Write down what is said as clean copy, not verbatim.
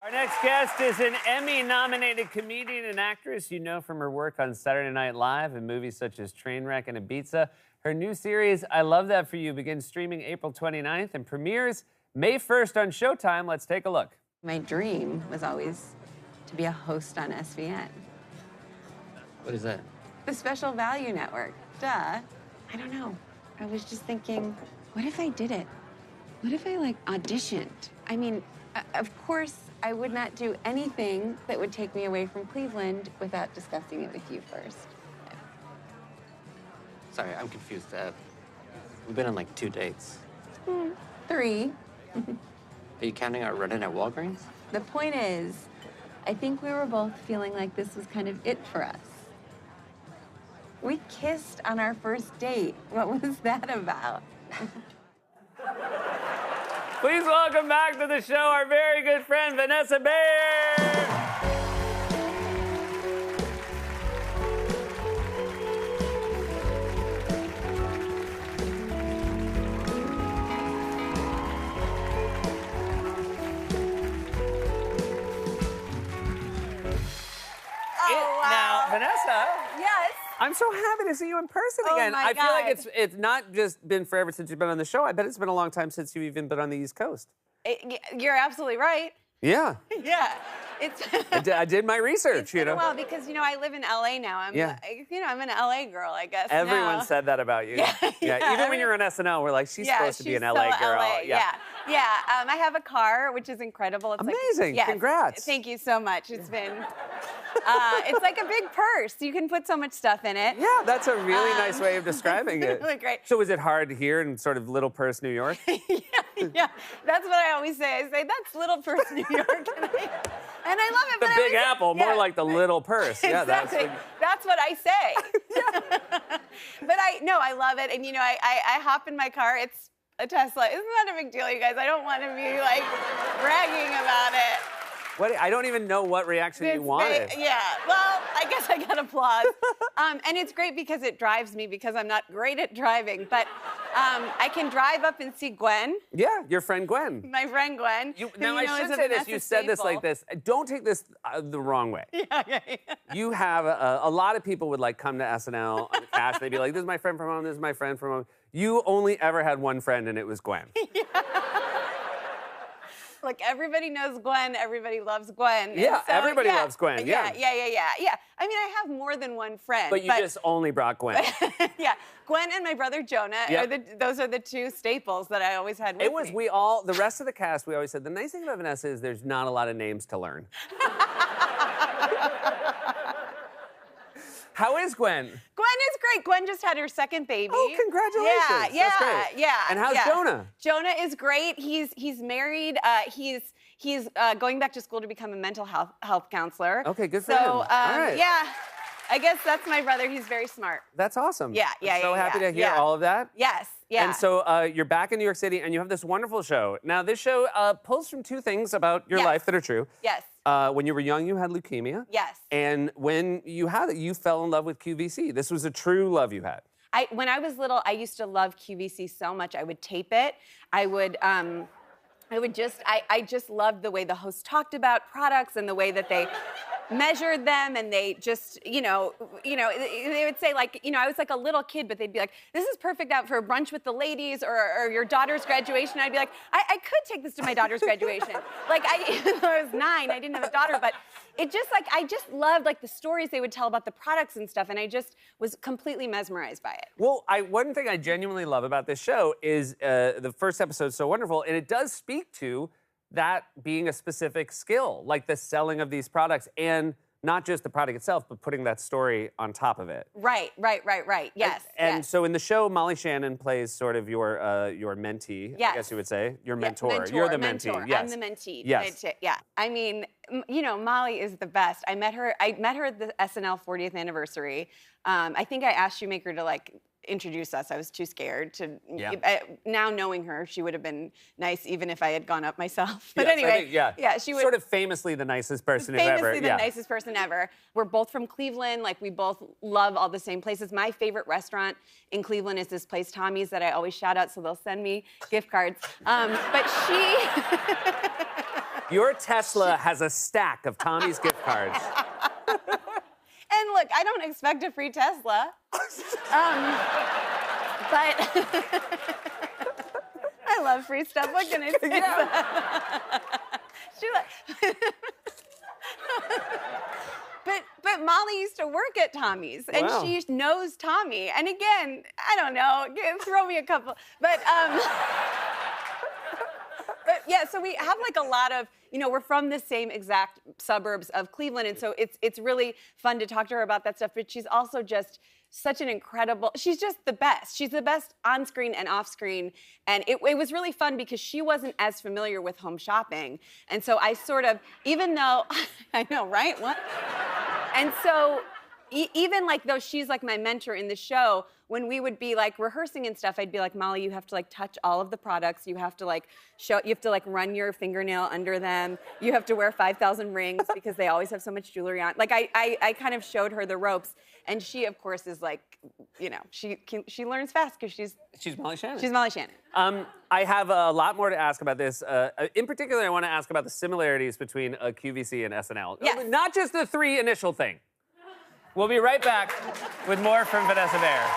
Our next guest is an Emmy-nominated comedian and actress you know from her work on Saturday Night Live and movies such as Trainwreck and Ibiza. Her new series, I Love That For You, begins streaming April 29th and premieres May 1st on Showtime. Let's take a look. My dream was always to be a host on SVN. What is that? The Special Value Network. Duh. I don't know. I was just thinking, what if I did it? What if I, auditioned? I mean, of course, I would not do anything that would take me away from Cleveland without discussing it with you first. Sorry, I'm confused. We've been on 2 dates. 3. Are you counting our run-in at Walgreens? The point is, I think we were both feeling like this was kind of it for us. We kissed on our first date. What was that about? Please welcome back to the show our very good friend, Vanessa Bayer. Now, Vanessa. Yes. I'm so happy to see you in person again. my I feel like God. it's not just been forever since you've been on the show. I bet it's been a long time since you've even been on the East Coast. You're absolutely right. Yeah. Yeah. It's I did my research, it's been a while because I live in LA now. I'm I'm an LA girl, I guess. Everyone now. said that about you. Yeah. Even when you're on SNL, we're like, she's supposed to be an LA so girl. LA. Yeah. I have a car, which is incredible. It's amazing. Yes. Congrats. Thank you so much. It's been. It's like a big purse. You can put so much stuff in it. Yeah, that's a really nice way of describing it. Really great. So is it hard here in sort of Little Purse, New York? Yeah. That's what I always say. I say that's Little Purse, New York, and I love it. The but Big Apple, more like the Little Purse. Yeah, exactly. That's what I say. But I love it, and I hop in my car. It's a Tesla. Isn't that a big deal, you guys? I don't want to be bragging about it. What? I don't even know what reaction you wanted. Yeah, well, I guess I got applause. And it's great because it drives me because I'm not great at driving, but I can drive up and see Gwen. Yeah, your friend Gwen. My friend Gwen. Now, I should say this. You said this like this. Don't take this the wrong way. Yeah. You have a lot of people would come to SNL on the cast. They'd be like, this is my friend from home, this is my friend from home. You only ever had one friend, and it was Gwen. Look, everybody knows Gwen. Everybody loves Gwen. Yeah, everybody loves Gwen. Yeah. I mean, I have more than one friend. But you just only brought Gwen. Yeah, Gwen and my brother Jonah. Those are the two staples that I always had with me. The rest of the cast, we always said, the nice thing about Vanessa is there's not a lot of names to learn. How is Gwen? Gwen is great. Gwen just had her second baby. Oh, congratulations. Yeah. That's great. And how's Jonah? Jonah is great. He's married. He's going back to school to become a mental health counselor. Okay, good for him. All right. Yeah, I guess that's my brother. He's very smart. That's awesome. Yeah. I'm so happy to hear all of that. Yes. Yeah. And so you're back in New York City, and you have this wonderful show. Now, this show pulls from two things about your life that are true. Yes. When you were young, you had leukemia. Yes. And when you had it, you fell in love with QVC. This was a true love you had. When I was little, I used to love QVC so much. I would tape it. I just loved the way the hosts talked about products and the way that they measured them, and they just, they would say I was like a little kid, but they'd be like, this is perfect out for a brunch with the ladies or your daughter's graduation. I'd be like, I could take this to my daughter's graduation. Even though I was 9, I didn't have a daughter, but it just I just loved the stories they would tell about the products and stuff, and I just was completely mesmerized by it. Well, one thing I genuinely love about this show is the first episode's so wonderful, and it does speak to that being a specific skill, like the selling of these products, and not just the product itself, but putting that story on top of it. Right. Yes. And so in the show, Molly Shannon plays sort of your mentee, yes. I guess you would say. Your mentor. Mentor. You're the mentor. mentee. Yes. I'm the mentee. Yes. Yeah. I mean, Molly is the best. I met her at the SNL 40th anniversary. I think I asked Shoemaker to introduce us. I was too scared to. Yeah. Now knowing her, she would have been nice even if I had gone up myself. But yes, anyway, she would. Sort of famously the nicest person ever. Famously the nicest person ever. We're both from Cleveland. We both love all the same places. My favorite restaurant in Cleveland is this place, Tommy's, that I always shout out, so they'll send me gift cards. But she. Your Tesla has a stack of Tommy's gift cards. And look, I don't expect a free Tesla. But I love free stuff. What can I say? Yeah. But Molly used to work at Tommy's, and Wow. she knows Tommy. And again, I don't know, throw me a couple. But yeah, so we have like a lot of, we're from the same exact suburbs of Cleveland, and so it's really fun to talk to her about that stuff. But she's also just such an incredible, she's just the best. She's the best on screen and off screen. And it was really fun because she wasn't as familiar with home shopping. And so I sort of, even though, I know, right? What? And so even like though she's like my mentor in the show, when we would be like rehearsing and stuff, I'd be like, Molly, you have to like touch all of the products. You have to like run your fingernail under them. You have to wear 5,000 rings because they always have so much jewelry on. Like I kind of showed her the ropes, and she of course is like, she learns fast because she's Molly Shannon. She's Molly Shannon. I have a lot more to ask about this. In particular, I want to ask about the similarities between QVC and SNL. Yes. Not just the 3 initial thing. We'll be right back with more from Vanessa Bayer.